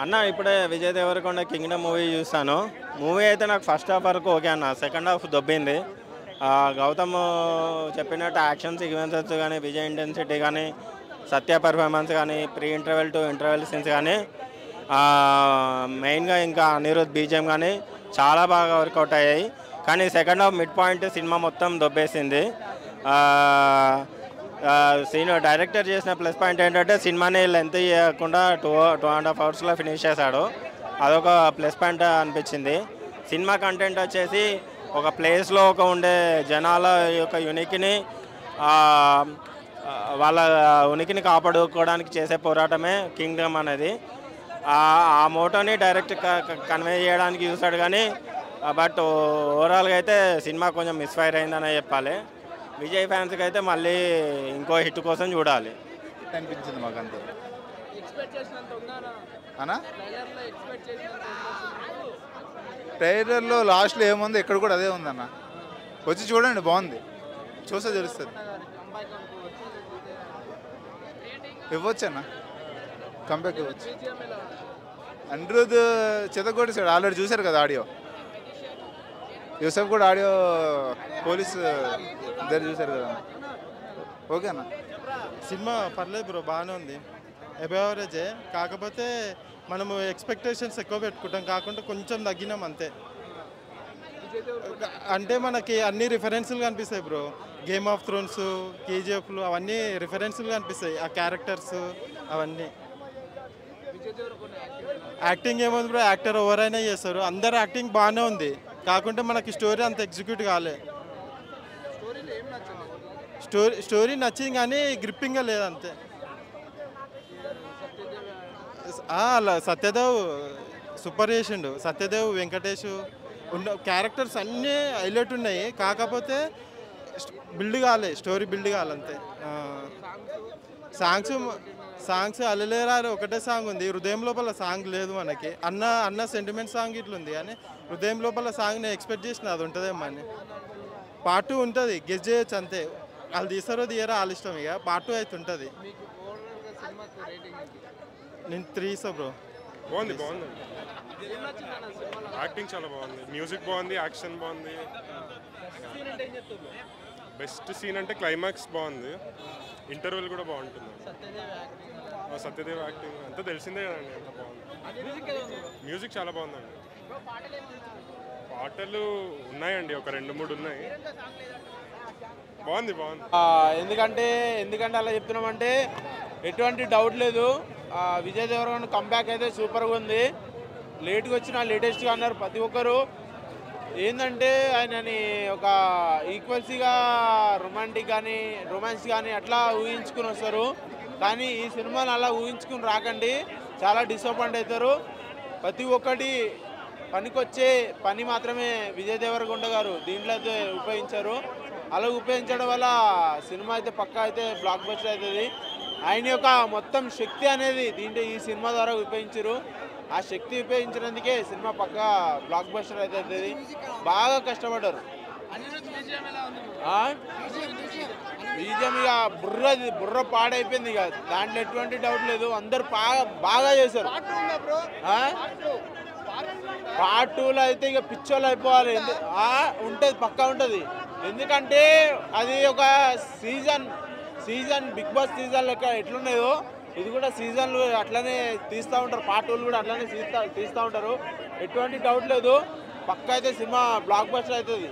అన్న ఇప్పుడే Vijay Devarakonda Kingdom movie చూస్తాను. మూవీ అయితే నాకు ఫస్ట్ హాఫ్ వరకు ఓకే అన్న, సెకండ్ హాఫ్ దొబ్బింది. గౌతమ్ చెప్పినట్టు యాక్షన్ సీక్వెన్సెస్ కానీ, విజయ్ ఇంటెన్సిటీ కానీ, సత్య పర్ఫార్మెన్స్ కానీ, pre interval to interval scenes కానీ, మెయిన్గా ఇంకా అనిరుద్ బీజిఎం కానీ చాలా బాగా వర్కౌట్ అయ్యాయి. కానీ second half mid point cinema మొత్తం దొబ్బేసింది. సీన్ డైరెక్టర్ చేసిన ప్లస్ పాయింట్ ఏంటంటే సినిమాని లెంత్ చేయకుండా 2.5 అవర్స్లో ఫినిష్ చేశాడు. అదొక ప్లస్ పాయింట్ అనిపించింది. సినిమా కంటెంట్ వచ్చేసి ఒక ప్లేస్లో ఉండే జనాల యొక్క ఉనికిని, వాళ్ళ ఉనికిని కాపాడుకోవడానికి చేసే పోరాటమే కింగ్డమ్ అనేది. ఆ మోటోని డైరెక్ట్ కన్వే చేయడానికి చూశాడు. కానీ బట్ ఓవరాల్గా అయితే సినిమా కొంచెం మిస్ఫైర్ అయిందనే చెప్పాలి. విజయ్ ఫ్యాన్స్కి అయితే మళ్ళీ ఇంకో హిట్ కోసం చూడాలి అనిపించింది మాకు అంతే. ట్రైలర్లో లాస్ట్లో ఏముంది ఎక్కడ కూడా అదే ఉందన్న. వచ్చి చూడండి, బాగుంది, చూస్తే తెలుస్తుంది. ఇవ్వచ్చు అన్న, కంబ్యాక్ ఇవ్వచ్చు. అనిరుద్ చెతగొట్టేసాడు, ఆల్రెడీ చూశారు కదా ఆడియో. యూసఫ్ కూడా ఆడియో పోలీసు ఇద్దరు చూశారు కదా. ఓకే అన్న, సినిమా పర్లేదు బ్రో, బాగానే ఉంది. ఎబెవరేజే, కాకపోతే మనము ఎక్స్పెక్టేషన్స్ ఎక్కువ పెట్టుకుంటాం, కాకుండా కొంచెం తగ్గినాం అంతే. అంటే మనకి అన్ని రిఫరెన్సులు కనిపిస్తాయి బ్రో. గేమ్ ఆఫ్ థ్రోన్స్, కేజీఎఫ్లు అవన్నీ రిఫరెన్సులు కనిపిస్తాయి, ఆ క్యారెక్టర్స్ అవన్నీ. యాక్టింగ్ ఏముంది బ్రో, యాక్టర్ ఎవరైనా చేస్తారు, అందరు యాక్టింగ్ బాగానే ఉంది. కాకుంటే మనకి స్టోరీ అంత ఎగ్జిక్యూట్ కాలే. స్టోరీ నచ్చింది కానీ గ్రిప్పింగ్గా లేదంతే. అలా సత్యదేవ్ సూపర్ చేసిండు. సత్యదేవ్, వెంకటేష్ ఉన్న క్యారెక్టర్స్ అన్నీ హైలైట్ ఉన్నాయి. కాకపోతే బిల్డ్ కాలే, స్టోరీ బిల్డ్ కాలంతే. సాంగ్స్ అల్లలేరా ఒకటే సాంగ్ ఉంది, హృదయం లోపల సాంగ్ లేదు మనకి. అన్న సెంటిమెంట్ సాంగ్ ఇట్లా ఉంది, కానీ హృదయం లోపల సాంగ్ నేను ఎక్స్పెక్ట్ చేసిన అది ఉంటుందేమో అని. పార్ట్ 2 ఉంటుంది, గెస్ చేయొచ్చు అంతే. వాళ్ళు తీస్తారో తీయరో వాళ్ళ ఇష్టం. ఇక పార్ట్ 2 అయితే ఉంటుంది. నేను 3 ఇస్తా బ్రో. బాగుంది, యాక్టింగ్ చాలా బాగుంది, మ్యూజిక్ బాగుంది, యాక్షన్ బాగుంది. బెస్ట్ సీన్ అంటే క్లైమాక్స్ బాగుంది, ఇంటర్వెల్ కూడా బాగుంటుంది. సత్యదేవ్ యాక్టింగ్ అంతా తెలిసిందే కదండి, అంత బాగుంది. మ్యూజిక్ చాలా బాగుందండి. పాటలు ఉన్నాయండి, ఒక 2-3 ఉన్నాయి. బాగుంది. ఎందుకంటే అలా చెప్తున్నామంటే ఎటువంటి డౌట్ లేదు, విజయ్ దేవరకొండ కంబ్యాక్ అయితే సూపర్గా ఉంది. లేట్గా వచ్చిన లేటెస్ట్గా అన్నారు ప్రతి ఒక్కరు. ఏంటంటే ఆయనని ఒక ఈక్వల్సీగా రొమాన్స్ కానీ అట్లా ఊహించుకుని వస్తారు. కానీ ఈ సినిమాని అలా ఊహించుకుని రాకండి, చాలా డిసప్పాయింట్ అవుతారు. ప్రతి ఒక్కటి పనికొచ్చే పని మాత్రమే విజయ్ దేవరకొండ గారు దీంట్లో అయితే ఉపయోగించారు. అలా ఉపయోగించడం వల్ల సినిమా అయితే పక్కా అయితే బ్లాక్ బస్టర్ అవుతుంది. ఆయన యొక్క మొత్తం శక్తి అనేది ఈ సినిమా ద్వారా ఉపయోగించారు. ఆ శక్తి ఉపయోగించినందుకే సినిమా పక్కా బ్లాక్ బస్టర్ అవుతుంది. బాగా కష్టపడ్డారు. బీజం ఇక బుర్ర పాడైపోయింది. ఇక దాంట్లో ఎటువంటి డౌట్ లేదు, అందరు బాగా చేశారు. పార్ట్ 2లో అయితే ఇక పిచ్చోళ్ళు అయిపోవాలి. ఉంటుంది, పక్కా ఉంటుంది. ఎందుకంటే అది ఒక సీజన్ బిగ్ బాస్ సీజన్ లెక్క ఎట్లున్నాయో ఇది కూడా సీజన్లు అట్లనే తీస్తూ ఉంటారు. పార్ట్ 2 కూడా అట్లనే తీస్తూ ఉంటారు. ఎటువంటి డౌట్ లేదు, పక్కా అయితే సినిమా బ్లాక్ బస్టర్ అవుతుంది.